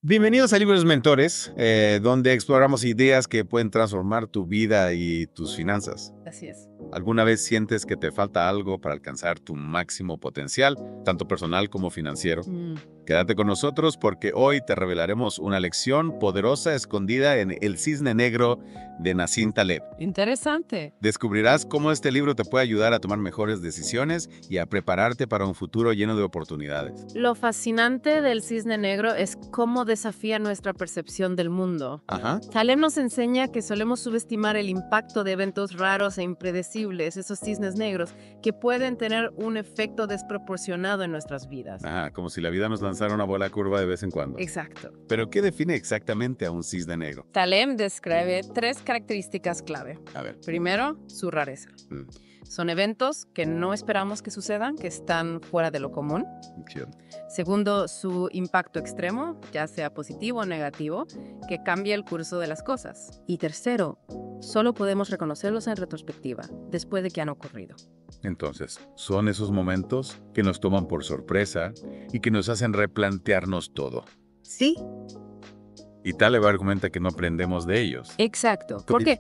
Bienvenidos a Libros Mentores, donde exploramos ideas que pueden transformar tu vida y tus finanzas. Así es. ¿Alguna vez sientes que te falta algo para alcanzar tu máximo potencial, tanto personal como financiero? Quédate con nosotros porque hoy te revelaremos una lección poderosa escondida en El Cisne Negro de Nassim Taleb. Interesante. Descubrirás cómo este libro te puede ayudar a tomar mejores decisiones y a prepararte para un futuro lleno de oportunidades. Lo fascinante del cisne negro es cómo desafía nuestra percepción del mundo. Ajá. Taleb nos enseña que solemos subestimar el impacto de eventos raros e impredecibles, esos cisnes negros, que pueden tener un efecto desproporcionado en nuestras vidas. Como si la vida nos lanzara una bola curva de vez en cuando. Exacto. ¿Pero qué define exactamente a un cisne negro? Taleb describe tres características clave. A ver. Primero, su rareza. Mm. Son eventos que no esperamos que sucedan, que están fuera de lo común. Entiendo. Segundo, su impacto extremo, ya sea positivo o negativo, que cambia el curso de las cosas. Y tercero, solo podemos reconocerlos en retrospectiva, después de que han ocurrido. Entonces, son esos momentos que nos toman por sorpresa y que nos hacen replantearnos todo. Sí, Y Taleb argumenta que no aprendemos de ellos. exacto. ¿Por qué?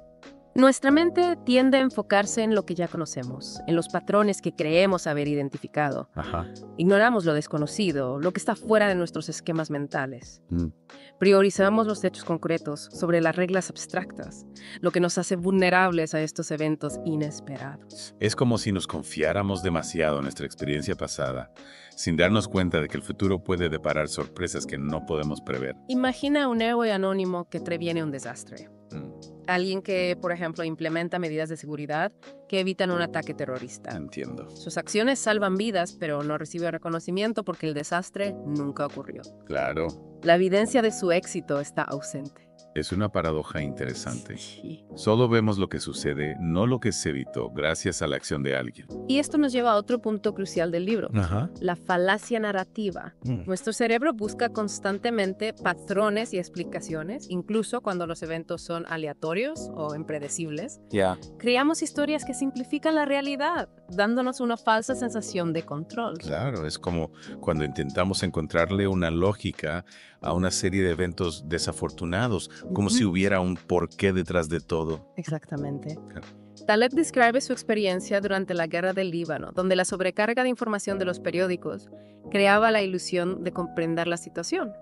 Nuestra mente tiende a enfocarse en lo que ya conocemos, en los patrones que creemos haber identificado. Ajá. Ignoramos lo desconocido, lo que está fuera de nuestros esquemas mentales. Mm. Priorizamos los hechos concretos sobre las reglas abstractas, lo que nos hace vulnerables a estos eventos inesperados. Es como si nos confiáramos demasiado en nuestra experiencia pasada, sin darnos cuenta de que el futuro puede deparar sorpresas que no podemos prever. Imagina un héroe anónimo que previene un desastre. Mm. Alguien que, por ejemplo, implementa medidas de seguridad que evitan un ataque terrorista. Entiendo. Sus acciones salvan vidas, pero no recibe reconocimiento porque el desastre nunca ocurrió. Claro. La evidencia de su éxito está ausente. Es una paradoja interesante. Sí. Solo vemos lo que sucede, no lo que se evitó, gracias a la acción de alguien. Y esto nos lleva a otro punto crucial del libro. Ajá. La falacia narrativa. Nuestro cerebro busca constantemente patrones y explicaciones, incluso cuando los eventos son aleatorios o impredecibles. Ya. Creamos historias que simplifican la realidad, dándonos una falsa sensación de control. Claro, es como cuando intentamos encontrarle una lógica a una serie de eventos desafortunados, como si hubiera un porqué detrás de todo. Exactamente. Claro. Taleb describe su experiencia durante la guerra del Líbano, donde la sobrecarga de información de los periódicos creaba la ilusión de comprender la situación.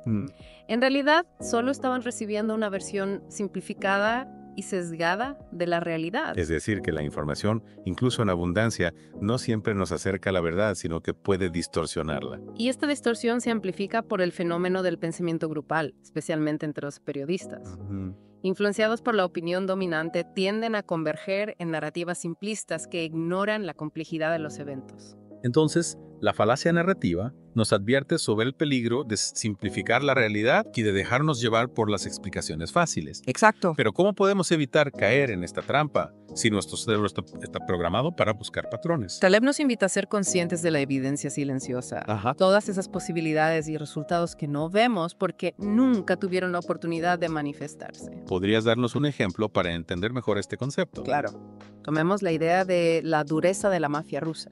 En realidad, solo estaban recibiendo una versión simplificada y sesgada de la realidad. Es decir, que la información, incluso en abundancia, no siempre nos acerca a la verdad, sino que puede distorsionarla. Y esta distorsión se amplifica por el fenómeno del pensamiento grupal, especialmente entre los periodistas. Influenciados por la opinión dominante, tienden a converger en narrativas simplistas que ignoran la complejidad de los eventos. Entonces, la falacia narrativa nos advierte sobre el peligro de simplificar la realidad y de dejarnos llevar por las explicaciones fáciles. Exacto. Pero ¿cómo podemos evitar caer en esta trampa si nuestro cerebro está programado para buscar patrones? Taleb nos invita a ser conscientes de la evidencia silenciosa. Ajá. Todas esas posibilidades y resultados que no vemos porque nunca tuvieron la oportunidad de manifestarse. ¿Podrías darnos un ejemplo para entender mejor este concepto? Claro. Tomemos la idea de la dureza de la mafia rusa.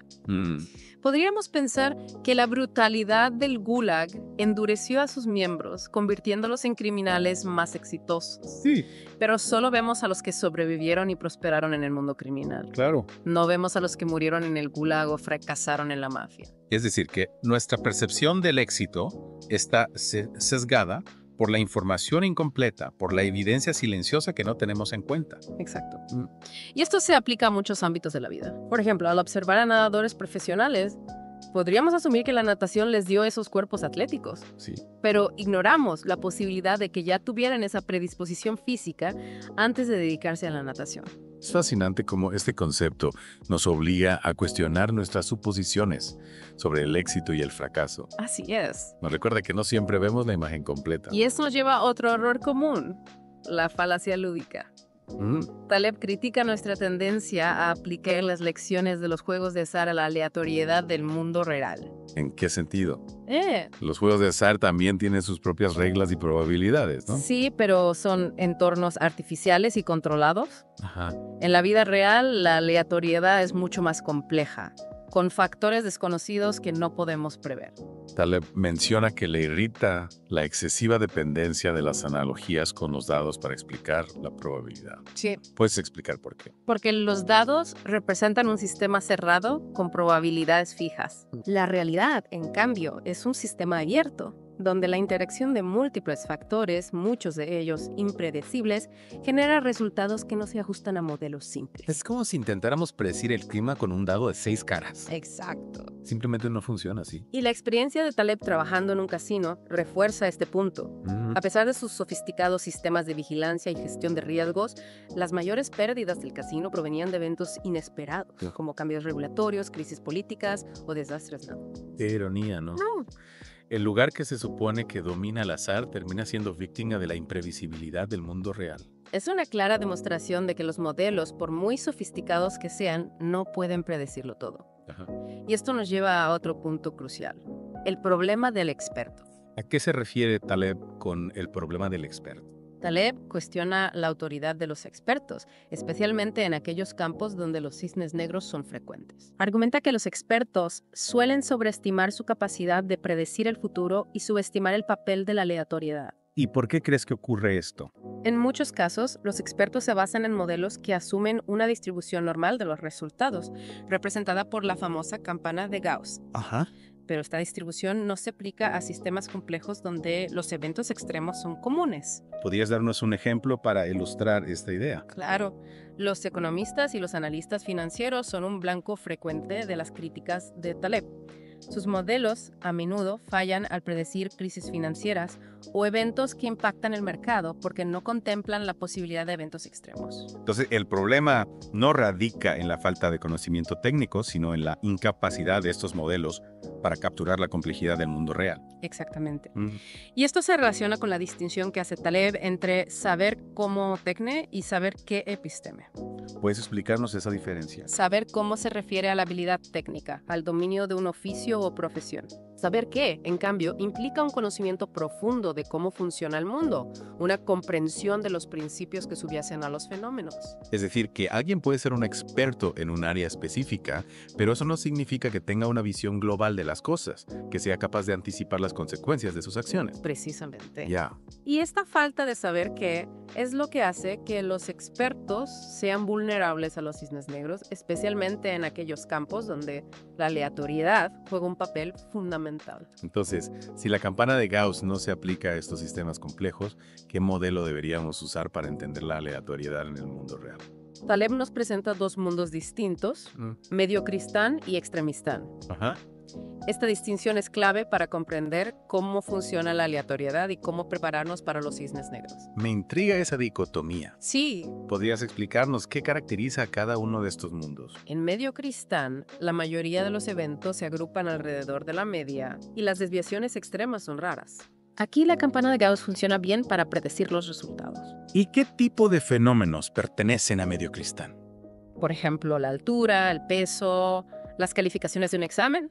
Podríamos pensar que la brutalidad del Gulag endureció a sus miembros, convirtiéndolos en criminales más exitosos. Sí, Pero solo vemos a los que sobrevivieron y prosperaron en el mundo criminal. claro. No vemos a los que murieron en el Gulag o fracasaron en la mafia. Es decir, que nuestra percepción del éxito está sesgada por la información incompleta, por la evidencia silenciosa que no tenemos en cuenta. Exacto. Y esto se aplica a muchos ámbitos de la vida. Por ejemplo, al observar a nadadores profesionales, podríamos asumir que la natación les dio esos cuerpos atléticos, Sí. pero ignoramos la posibilidad de que ya tuvieran esa predisposición física antes de dedicarse a la natación. Es fascinante cómo este concepto nos obliga a cuestionar nuestras suposiciones sobre el éxito y el fracaso. Así es. Nos recuerda que no siempre vemos la imagen completa. Y eso nos lleva a otro error común, la falacia lúdica. Taleb critica nuestra tendencia a aplicar las lecciones de los juegos de azar a la aleatoriedad del mundo real. ¿En qué sentido? Eh, Los juegos de azar también tienen sus propias reglas y probabilidades, ¿no? Sí, pero son entornos artificiales y controlados. Ajá. En la vida real, la aleatoriedad es mucho más compleja. con factores desconocidos que no podemos prever. Taleb menciona que le irrita la excesiva dependencia de las analogías con los dados para explicar la probabilidad. Sí. ¿Puedes explicar por qué? Porque los dados representan un sistema cerrado con probabilidades fijas. La realidad, en cambio, es un sistema abierto, donde la interacción de múltiples factores, muchos de ellos impredecibles, genera resultados que no se ajustan a modelos simples. Es como si intentáramos predecir el clima con un dado de 6 caras. Exacto. Simplemente no funciona así. Y la experiencia de Taleb trabajando en un casino refuerza este punto. A pesar de sus sofisticados sistemas de vigilancia y gestión de riesgos, las mayores pérdidas del casino provenían de eventos inesperados, como cambios regulatorios, crisis políticas o desastres naturales. Qué ironía, ¿no? El lugar que se supone que domina el azar termina siendo víctima de la imprevisibilidad del mundo real. Es una clara demostración de que los modelos, por muy sofisticados que sean, no pueden predecirlo todo. Y esto nos lleva a otro punto crucial, el problema del experto. ¿A qué se refiere Taleb con el problema del experto? Taleb cuestiona la autoridad de los expertos, especialmente en aquellos campos donde los cisnes negros son frecuentes. Argumenta que los expertos suelen sobreestimar su capacidad de predecir el futuro y subestimar el papel de la aleatoriedad. ¿Y por qué crees que ocurre esto? En muchos casos, los expertos se basan en modelos que asumen una distribución normal de los resultados, representada por la famosa campana de Gauss. Pero esta distribución no se aplica a sistemas complejos donde los eventos extremos son comunes. ¿Podrías darnos un ejemplo para ilustrar esta idea? Claro, los economistas y los analistas financieros son un blanco frecuente de las críticas de Taleb. Sus modelos a menudo fallan al predecir crisis financieras o eventos que impactan el mercado porque no contemplan la posibilidad de eventos extremos. Entonces, el problema no radica en la falta de conocimiento técnico, sino en la incapacidad de estos modelos para capturar la complejidad del mundo real. Exactamente. Y esto se relaciona con la distinción que hace Taleb entre saber cómo tecne y saber qué episteme. ¿Puedes explicarnos esa diferencia? Saber cómo se refiere a la habilidad técnica, al dominio de un oficio o profesión. Saber qué, en cambio, implica un conocimiento profundo de cómo funciona el mundo, una comprensión de los principios que subyacen a los fenómenos. Es decir, que alguien puede ser un experto en un área específica, pero eso no significa que tenga una visión global de las cosas, que sea capaz de anticipar las consecuencias de sus acciones. Precisamente. Ya. Y esta falta de saber qué es lo que hace que los expertos sean vulnerables a los cisnes negros, especialmente en aquellos campos donde la aleatoriedad juega un papel fundamental. Entonces, si la campana de Gauss no se aplica a estos sistemas complejos, ¿qué modelo deberíamos usar para entender la aleatoriedad en el mundo real? Taleb nos presenta dos mundos distintos, mediocristán y extremistán. Esta distinción es clave para comprender cómo funciona la aleatoriedad y cómo prepararnos para los cisnes negros. Me intriga esa dicotomía. Sí. ¿Podrías explicarnos qué caracteriza a cada uno de estos mundos? En mediocristán, la mayoría de los eventos se agrupan alrededor de la media y las desviaciones extremas son raras. Aquí la campana de Gauss funciona bien para predecir los resultados. ¿Y qué tipo de fenómenos pertenecen a mediocristán? Por ejemplo, la altura, el peso, las calificaciones de un examen.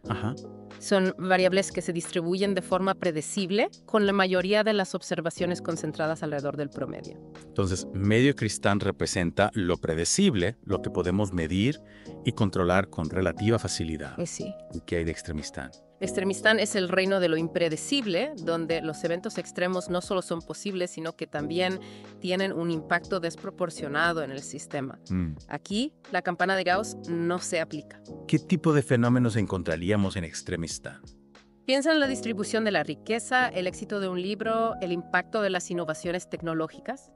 Son variables que se distribuyen de forma predecible con la mayoría de las observaciones concentradas alrededor del promedio. Entonces, mediocristán representa lo predecible, lo que podemos medir y controlar con relativa facilidad. Sí. ¿Y qué hay de extremistán? Extremistán es el reino de lo impredecible, donde los eventos extremos no solo son posibles, sino que también tienen un impacto desproporcionado en el sistema. Aquí, la campana de Gauss no se aplica. ¿Qué tipo de fenómenos encontraríamos en extremistán? Piensa en la distribución de la riqueza, el éxito de un libro, el impacto de las innovaciones tecnológicas.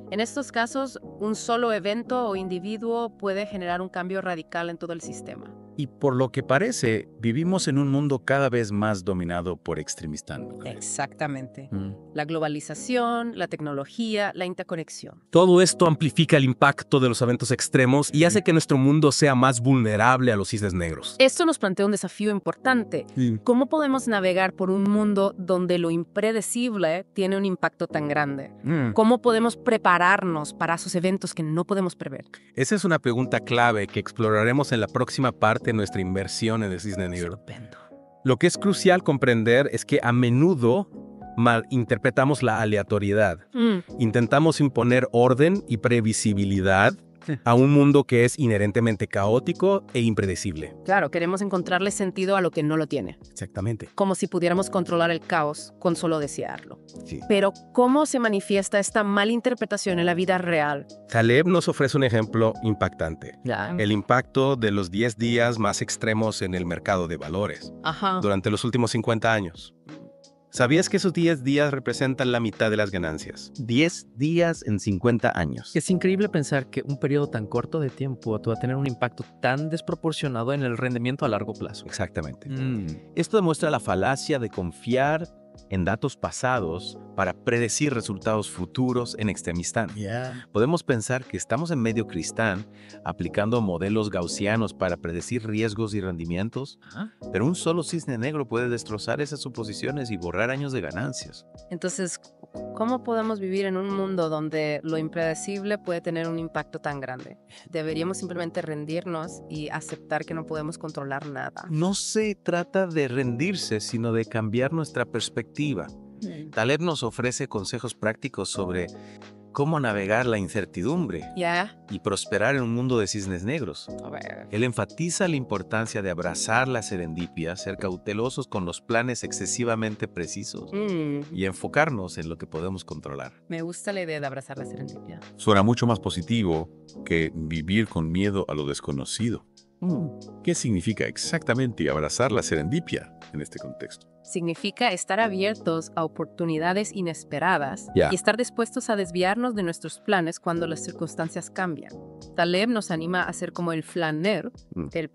En estos casos, un solo evento o individuo puede generar un cambio radical en todo el sistema. Y por lo que parece, vivimos en un mundo cada vez más dominado por extremistán. Exactamente. La globalización, la tecnología, la interconexión. Todo esto amplifica el impacto de los eventos extremos y hace que nuestro mundo sea más vulnerable a los cisnes negros. Esto nos plantea un desafío importante. ¿Cómo podemos navegar por un mundo donde lo impredecible tiene un impacto tan grande? ¿Cómo podemos prepararnos para esos eventos que no podemos prever? Esa es una pregunta clave que exploraremos en la próxima parte de nuestra inmersión en el cisne negro. Estupendo. Lo que es crucial comprender es que a menudo malinterpretamos la aleatoriedad. Intentamos imponer orden y previsibilidad a un mundo que es inherentemente caótico e impredecible. Claro, queremos encontrarle sentido a lo que no lo tiene. Exactamente. Como si pudiéramos controlar el caos con solo desearlo. Sí. Pero, ¿cómo se manifiesta esta malinterpretación en la vida real? Taleb nos ofrece un ejemplo impactante. Ya. El impacto de los 10 días más extremos en el mercado de valores Ajá. durante los últimos 50 años. ¿Sabías que esos 10 días representan la mitad de las ganancias? 10 días en 50 años. Es increíble pensar que un periodo tan corto de tiempo va a tener un impacto tan desproporcionado en el rendimiento a largo plazo. Exactamente. Esto demuestra la falacia de confiar en datos pasados para predecir resultados futuros en extremistán. Podemos pensar que estamos en medio cristán aplicando modelos gaussianos para predecir riesgos y rendimientos, pero un solo cisne negro puede destrozar esas suposiciones y borrar años de ganancias. Entonces, ¿cómo podemos vivir en un mundo donde lo impredecible puede tener un impacto tan grande? Deberíamos simplemente rendirnos y aceptar que no podemos controlar nada. No se trata de rendirse, sino de cambiar nuestra perspectiva. Taleb nos ofrece consejos prácticos sobre cómo navegar la incertidumbre Ya. y prosperar en un mundo de cisnes negros. A ver. Él enfatiza la importancia de abrazar la serendipia, ser cautelosos con los planes excesivamente precisos y enfocarnos en lo que podemos controlar. Me gusta la idea de abrazar la serendipia. Suena mucho más positivo que vivir con miedo a lo desconocido. ¿Qué significa exactamente abrazar la serendipia en este contexto? Significa estar abiertos a oportunidades inesperadas Ya. y estar dispuestos a desviarnos de nuestros planes cuando las circunstancias cambian. Taleb nos anima a ser como el flaneur, el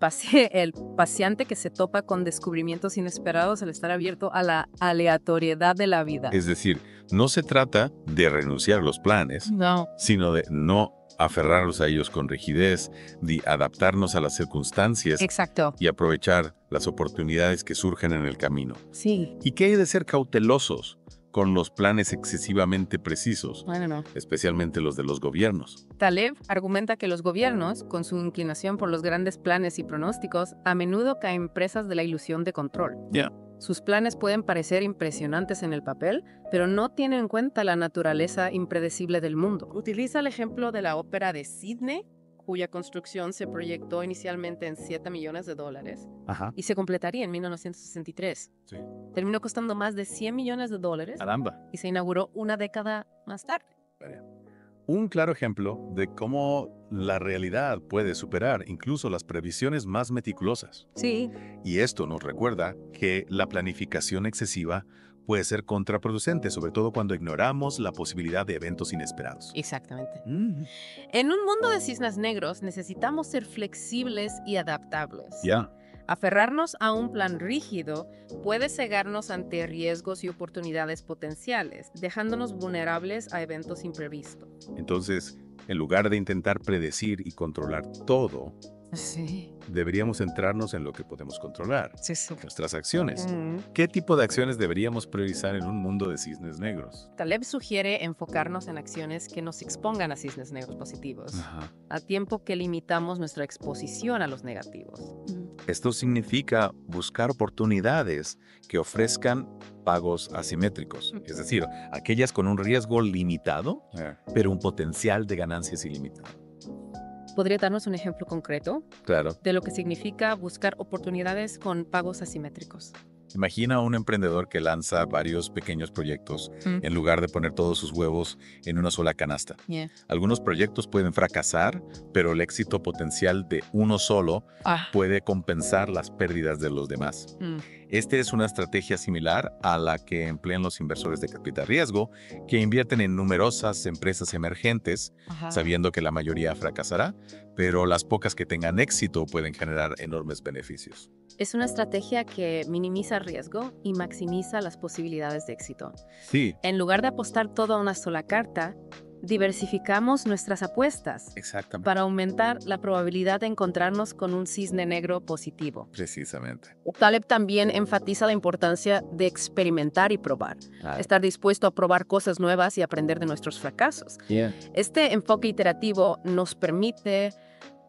paseante que se topa con descubrimientos inesperados al estar abierto a la aleatoriedad de la vida. Es decir, no se trata de renunciar a los planes, No. sino de no aferrarnos a ellos con rigidez, de adaptarnos a las circunstancias Exacto. y aprovechar las oportunidades que surgen en el camino. Sí. ¿Y qué hay de ser cautelosos con los planes excesivamente precisos, Bueno, no. especialmente los de los gobiernos? Taleb argumenta que los gobiernos, con su inclinación por los grandes planes y pronósticos, a menudo caen presas de la ilusión de control. Ya. Sus planes pueden parecer impresionantes en el papel, pero no tienen en cuenta la naturaleza impredecible del mundo. Utiliza el ejemplo de la ópera de Sydney, cuya construcción se proyectó inicialmente en $7 millones y se completaría en 1963. Sí. Terminó costando más de $100 millones Caramba. y se inauguró una década más tarde. Un claro ejemplo de cómo la realidad puede superar incluso las previsiones más meticulosas. Sí. Y esto nos recuerda que la planificación excesiva puede ser contraproducente, sobre todo cuando ignoramos la posibilidad de eventos inesperados. Exactamente. En un mundo de cisnes negros necesitamos ser flexibles y adaptables. Ya. Aferrarnos a un plan rígido puede cegarnos ante riesgos y oportunidades potenciales, dejándonos vulnerables a eventos imprevistos. Entonces, en lugar de intentar predecir y controlar todo, Sí. deberíamos centrarnos en lo que podemos controlar, Sí, sí. nuestras acciones. ¿Qué tipo de acciones deberíamos priorizar en un mundo de cisnes negros? Taleb sugiere enfocarnos en acciones que nos expongan a cisnes negros positivos, al tiempo que limitamos nuestra exposición a los negativos. Esto significa buscar oportunidades que ofrezcan pagos asimétricos, es decir, aquellas con un riesgo limitado, pero un potencial de ganancias ilimitado. ¿Podría darnos un ejemplo concreto Claro. de lo que significa buscar oportunidades con pagos asimétricos? Imagina a un emprendedor que lanza varios pequeños proyectos en lugar de poner todos sus huevos en una sola canasta. Yeah. Algunos proyectos pueden fracasar, pero el éxito potencial de uno solo puede compensar las pérdidas de los demás. Esta es una estrategia similar a la que emplean los inversores de capital riesgo, que invierten en numerosas empresas emergentes, sabiendo que la mayoría fracasará, pero las pocas que tengan éxito pueden generar enormes beneficios. Es una estrategia que minimiza el riesgo y maximiza las posibilidades de éxito. Sí, En lugar de apostar todo a una sola carta, diversificamos nuestras apuestas exactamente. para aumentar la probabilidad de encontrarnos con un cisne negro positivo. Precisamente. Taleb también enfatiza la importancia de experimentar y probar, estar dispuesto a probar cosas nuevas y aprender de nuestros fracasos. Este enfoque iterativo nos permite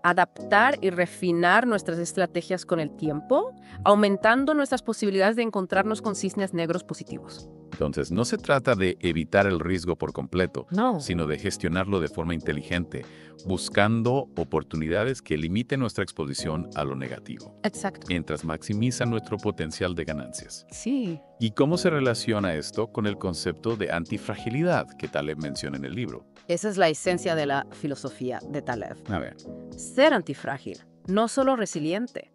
adaptar y refinar nuestras estrategias con el tiempo, aumentando nuestras posibilidades de encontrarnos con cisnes negros positivos. Entonces, no se trata de evitar el riesgo por completo, No. sino de gestionarlo de forma inteligente, buscando oportunidades que limiten nuestra exposición a lo negativo, Exacto. mientras maximizan nuestro potencial de ganancias. Sí. ¿Y cómo se relaciona esto con el concepto de antifragilidad que Taleb menciona en el libro? Esa es la esencia de la filosofía de Taleb. A ver. Ser antifrágil, no solo resiliente.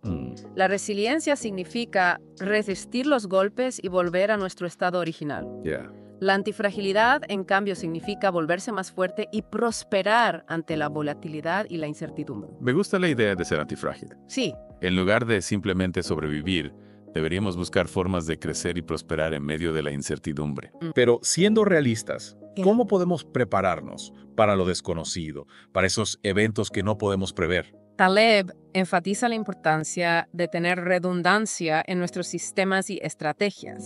La resiliencia significa resistir los golpes y volver a nuestro estado original. Ya. La antifragilidad, en cambio, significa volverse más fuerte y prosperar ante la volatilidad y la incertidumbre. Me gusta la idea de ser antifrágil. Sí, En lugar de simplemente sobrevivir, deberíamos buscar formas de crecer y prosperar en medio de la incertidumbre. Pero siendo realistas, ¿Qué? ¿cómo podemos prepararnos para lo desconocido, para esos eventos que no podemos prever? Taleb enfatiza la importancia de tener redundancia en nuestros sistemas y estrategias.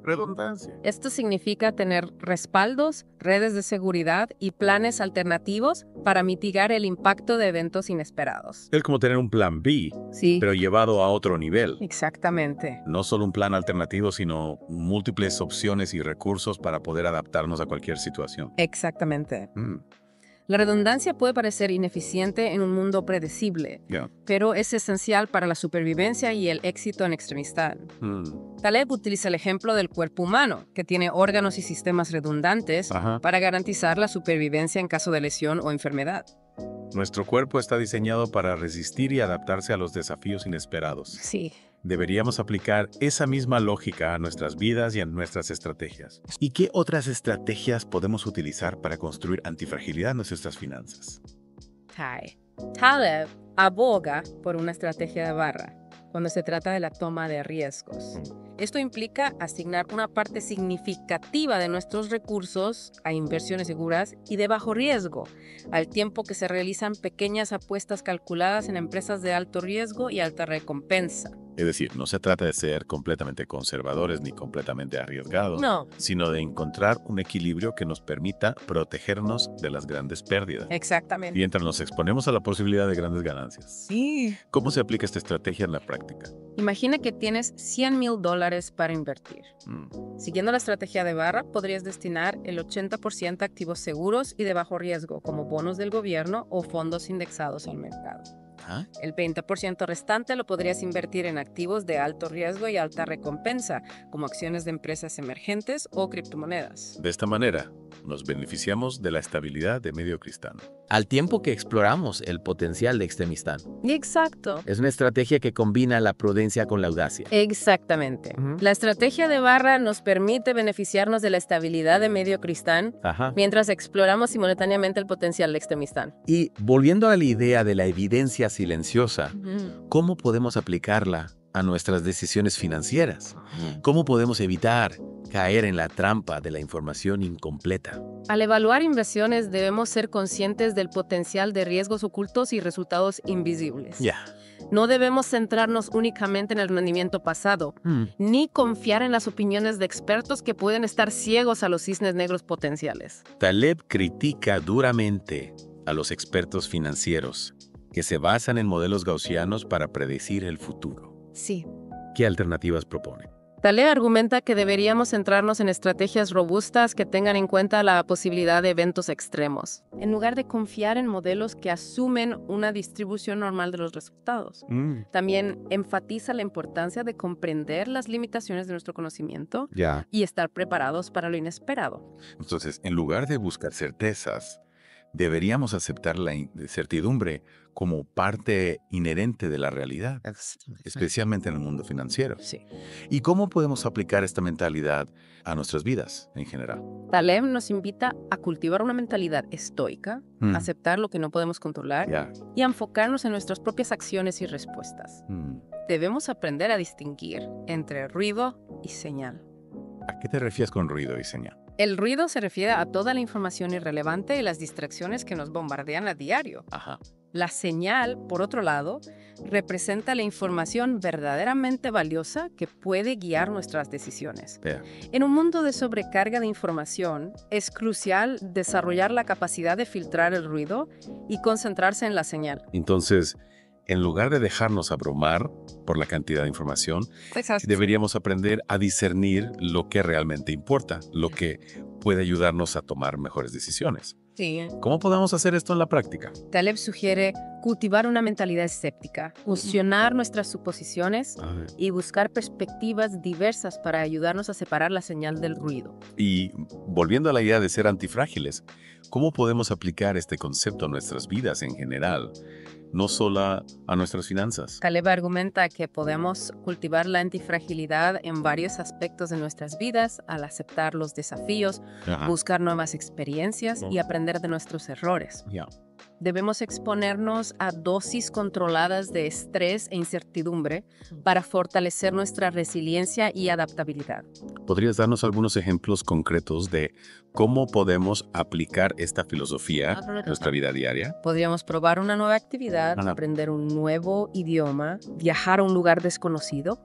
Redundancia. Esto significa tener respaldos, redes de seguridad y planes alternativos para mitigar el impacto de eventos inesperados. Es como tener un plan B, Sí, pero llevado a otro nivel. exactamente. No solo un plan alternativo, sino múltiples opciones y recursos para poder adaptarnos a cualquier situación. Exactamente. La redundancia puede parecer ineficiente en un mundo predecible, Ya. pero es esencial para la supervivencia y el éxito en Extremistán. Taleb utiliza el ejemplo del cuerpo humano, que tiene órganos y sistemas redundantes Ajá. para garantizar la supervivencia en caso de lesión o enfermedad. Nuestro cuerpo está diseñado para resistir y adaptarse a los desafíos inesperados. Sí. Deberíamos aplicar esa misma lógica a nuestras vidas y a nuestras estrategias. ¿Y qué otras estrategias podemos utilizar para construir antifragilidad en nuestras finanzas? Taleb aboga por una estrategia de barra cuando se trata de la toma de riesgos. Esto implica asignar una parte significativa de nuestros recursos a inversiones seguras y de bajo riesgo, al tiempo que se realizan pequeñas apuestas calculadas en empresas de alto riesgo y alta recompensa. Es decir, no se trata de ser completamente conservadores ni completamente arriesgados, No, sino de encontrar un equilibrio que nos permita protegernos de las grandes pérdidas. exactamente. Mientras nos exponemos a la posibilidad de grandes ganancias. Sí. ¿Cómo se aplica esta estrategia en la práctica? Imagina que tienes $100,000 para invertir. Siguiendo la estrategia de barra, podrías destinar el 80% a activos seguros y de bajo riesgo, como bonos del gobierno o fondos indexados al mercado. ¿Ah? El 20% restante lo podrías invertir en activos de alto riesgo y alta recompensa, como acciones de empresas emergentes o criptomonedas. De esta manera, nos beneficiamos de la estabilidad de Medio Cristán. Al tiempo que exploramos el potencial de Extremistán. Exacto. Es una estrategia que combina la prudencia con la audacia. Exactamente. Ujú. La estrategia de barra nos permite beneficiarnos de la estabilidad de Medio Cristán Ajá. mientras exploramos simultáneamente el potencial de Extremistán. Y volviendo a la idea de la evidencia silenciosa, ¿cómo podemos aplicarla a nuestras decisiones financieras? ¿Cómo podemos evitar caer en la trampa de la información incompleta? Al evaluar inversiones debemos ser conscientes del potencial de riesgos ocultos y resultados invisibles. Ya. No debemos centrarnos únicamente en el rendimiento pasado, ni confiar en las opiniones de expertos que pueden estar ciegos a los cisnes negros potenciales. Taleb critica duramente a los expertos financieros que se basan en modelos gaussianos para predecir el futuro. Sí. ¿Qué alternativas propone? Taleb argumenta que deberíamos centrarnos en estrategias robustas que tengan en cuenta la posibilidad de eventos extremos, en lugar de confiar en modelos que asumen una distribución normal de los resultados. También enfatiza la importancia de comprender las limitaciones de nuestro conocimiento Ya. y estar preparados para lo inesperado. Entonces, en lugar de buscar certezas, deberíamos aceptar la incertidumbre como parte inherente de la realidad, especialmente en el mundo financiero. Sí. ¿Y cómo podemos aplicar esta mentalidad a nuestras vidas en general? Taleb nos invita a cultivar una mentalidad estoica, aceptar lo que no podemos controlar Ya. y a enfocarnos en nuestras propias acciones y respuestas. Debemos aprender a distinguir entre ruido y señal. ¿A qué te refieres con ruido y señal? El ruido se refiere a toda la información irrelevante y las distracciones que nos bombardean a diario. Ajá. La señal, por otro lado, representa la información verdaderamente valiosa que puede guiar nuestras decisiones. Vea. En un mundo de sobrecarga de información, es crucial desarrollar la capacidad de filtrar el ruido y concentrarse en la señal. Entonces, en lugar de dejarnos abrumar por la cantidad de información, Exacto. deberíamos aprender a discernir lo que realmente importa, lo que puede ayudarnos a tomar mejores decisiones. Sí. ¿Cómo podemos hacer esto en la práctica? Taleb sugiere cultivar una mentalidad escéptica, cuestionar nuestras suposiciones y buscar perspectivas diversas para ayudarnos a separar la señal del ruido. Y volviendo a la idea de ser antifrágiles, ¿cómo podemos aplicar este concepto a nuestras vidas en general, no solo a nuestras finanzas? Taleb argumenta que podemos cultivar la antifragilidad en varios aspectos de nuestras vidas al aceptar los desafíos, buscar nuevas experiencias y aprender de nuestros errores. Debemos exponernos a dosis controladas de estrés e incertidumbre para fortalecer nuestra resiliencia y adaptabilidad. ¿Podrías darnos algunos ejemplos concretos de cómo podemos aplicar esta filosofía en nuestra vida diaria? Podríamos probar una nueva actividad, aprender un nuevo idioma, viajar a un lugar desconocido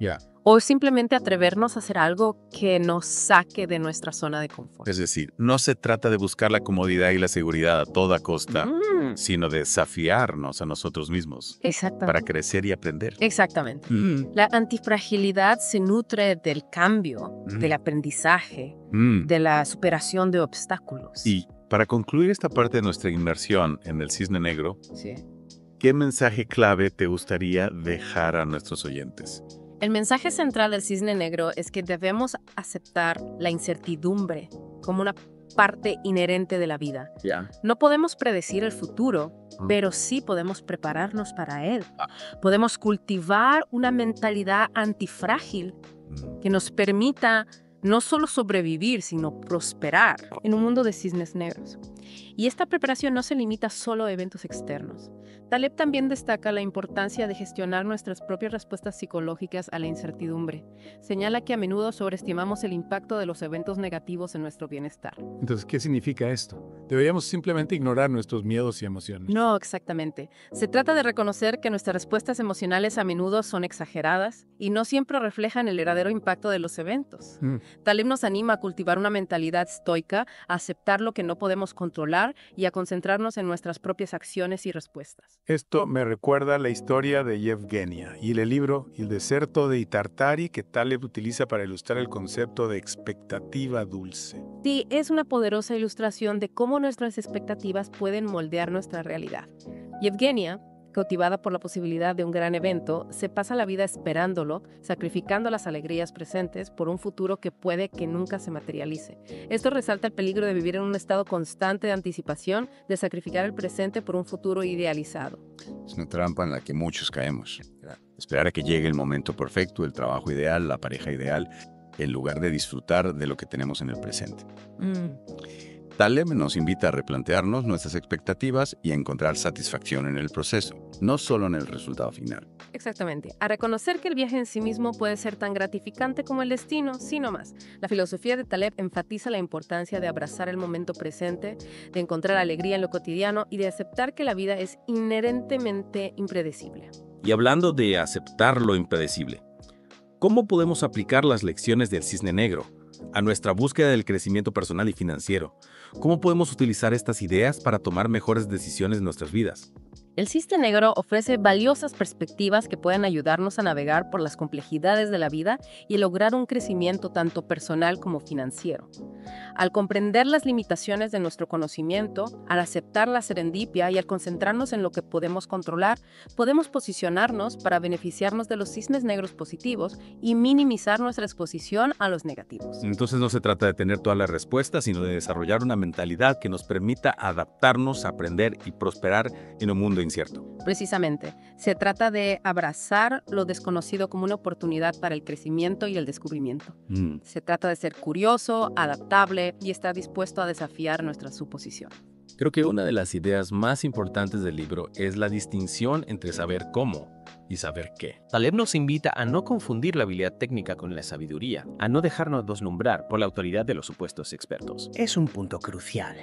o simplemente atrevernos a hacer algo que nos saque de nuestra zona de confort. Es decir, no se trata de buscar la comodidad y la seguridad a toda costa, sino de desafiarnos a nosotros mismos para crecer y aprender. Exactamente. La antifragilidad se nutre del cambio, del aprendizaje, de la superación de obstáculos. Y para concluir esta parte de nuestra inmersión en el Cisne Negro, ¿qué mensaje clave te gustaría dejar a nuestros oyentes? El mensaje central del Cisne Negro es que debemos aceptar la incertidumbre como una parte inherente de la vida. No podemos predecir el futuro, pero sí podemos prepararnos para él. Podemos cultivar una mentalidad antifrágil que nos permita no solo sobrevivir, sino prosperar en un mundo de cisnes negros. Y esta preparación no se limita solo a eventos externos. Taleb también destaca la importancia de gestionar nuestras propias respuestas psicológicas a la incertidumbre. Señala que a menudo sobreestimamos el impacto de los eventos negativos en nuestro bienestar. Entonces, ¿qué significa esto? ¿Deberíamos simplemente ignorar nuestros miedos y emociones? No, exactamente. Se trata de reconocer que nuestras respuestas emocionales a menudo son exageradas y no siempre reflejan el verdadero impacto de los eventos. Taleb nos anima a cultivar una mentalidad estoica, a aceptar lo que no podemos controlar y a concentrarnos en nuestras propias acciones y respuestas. Esto me recuerda la historia de Yevgenia y el libro Il deserto de Tartari que Taleb utiliza para ilustrar el concepto de expectativa dulce. Sí, es una poderosa ilustración de cómo nuestras expectativas pueden moldear nuestra realidad. Yevgenia, cautivada por la posibilidad de un gran evento, se pasa la vida esperándolo, sacrificando las alegrías presentes por un futuro que puede que nunca se materialice. Esto resalta el peligro de vivir en un estado constante de anticipación, de sacrificar el presente por un futuro idealizado. Es una trampa en la que muchos caemos. Esperar a que llegue el momento perfecto, el trabajo ideal, la pareja ideal, en lugar de disfrutar de lo que tenemos en el presente. Taleb nos invita a replantearnos nuestras expectativas y a encontrar satisfacción en el proceso, no solo en el resultado final. Exactamente. A reconocer que el viaje en sí mismo puede ser tan gratificante como el destino, sino más. La filosofía de Taleb enfatiza la importancia de abrazar el momento presente, de encontrar alegría en lo cotidiano y de aceptar que la vida es inherentemente impredecible. Y hablando de aceptar lo impredecible, ¿cómo podemos aplicar las lecciones del Cisne Negro a nuestra búsqueda del crecimiento personal y financiero? ¿Cómo podemos utilizar estas ideas para tomar mejores decisiones en nuestras vidas? El Cisne Negro ofrece valiosas perspectivas que pueden ayudarnos a navegar por las complejidades de la vida y lograr un crecimiento tanto personal como financiero. Al comprender las limitaciones de nuestro conocimiento, al aceptar la serendipia y al concentrarnos en lo que podemos controlar, podemos posicionarnos para beneficiarnos de los cisnes negros positivos y minimizar nuestra exposición a los negativos. Entonces no se trata de tener todas las respuestas, sino de desarrollar una mentalidad que nos permita adaptarnos, aprender y prosperar en un mundo incierto. Precisamente, se trata de abrazar lo desconocido como una oportunidad para el crecimiento y el descubrimiento. Se trata de ser curioso, adaptable y estar dispuesto a desafiar nuestra suposición. Creo que una de las ideas más importantes del libro es la distinción entre saber cómo y saber qué. Taleb nos invita a no confundir la habilidad técnica con la sabiduría, a no dejarnos deslumbrar por la autoridad de los supuestos expertos. Es un punto crucial.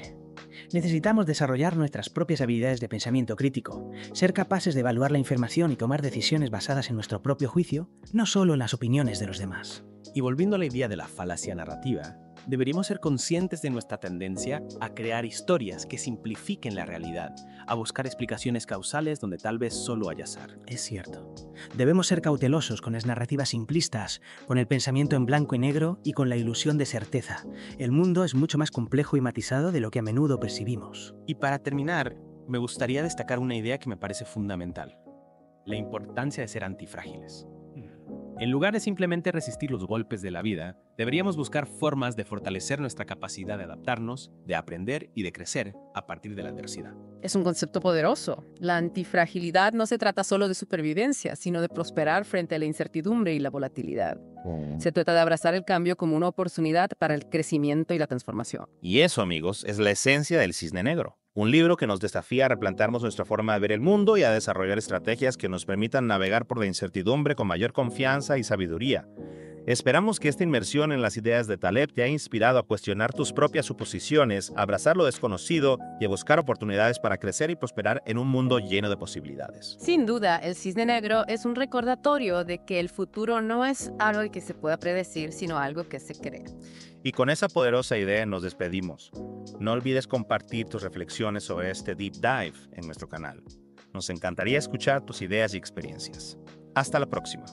Necesitamos desarrollar nuestras propias habilidades de pensamiento crítico, ser capaces de evaluar la información y tomar decisiones basadas en nuestro propio juicio, no solo en las opiniones de los demás. Y volviendo a la idea de la falacia narrativa, Deberíamos ser conscientes de nuestra tendencia a crear historias que simplifiquen la realidad, a buscar explicaciones causales donde tal vez solo hay azar. Es cierto. Debemos ser cautelosos con las narrativas simplistas, con el pensamiento en blanco y negro y con la ilusión de certeza. El mundo es mucho más complejo y matizado de lo que a menudo percibimos. Y para terminar, me gustaría destacar una idea que me parece fundamental: la importancia de ser antifrágiles. En lugar de simplemente resistir los golpes de la vida, deberíamos buscar formas de fortalecer nuestra capacidad de adaptarnos, de aprender y de crecer a partir de la adversidad. Es un concepto poderoso. La antifragilidad no se trata solo de supervivencia, sino de prosperar frente a la incertidumbre y la volatilidad. Se trata de abrazar el cambio como una oportunidad para el crecimiento y la transformación. Y eso, amigos, es la esencia del Cisne Negro. Un libro que nos desafía a replantearnos nuestra forma de ver el mundo y a desarrollar estrategias que nos permitan navegar por la incertidumbre con mayor confianza y sabiduría. Esperamos que esta inmersión en las ideas de Taleb te haya inspirado a cuestionar tus propias suposiciones, a abrazar lo desconocido y a buscar oportunidades para crecer y prosperar en un mundo lleno de posibilidades. Sin duda, el Cisne Negro es un recordatorio de que el futuro no es algo que se pueda predecir, sino algo que se crea. Y con esa poderosa idea nos despedimos. No olvides compartir tus reflexiones sobre este Deep Dive en nuestro canal. Nos encantaría escuchar tus ideas y experiencias. Hasta la próxima.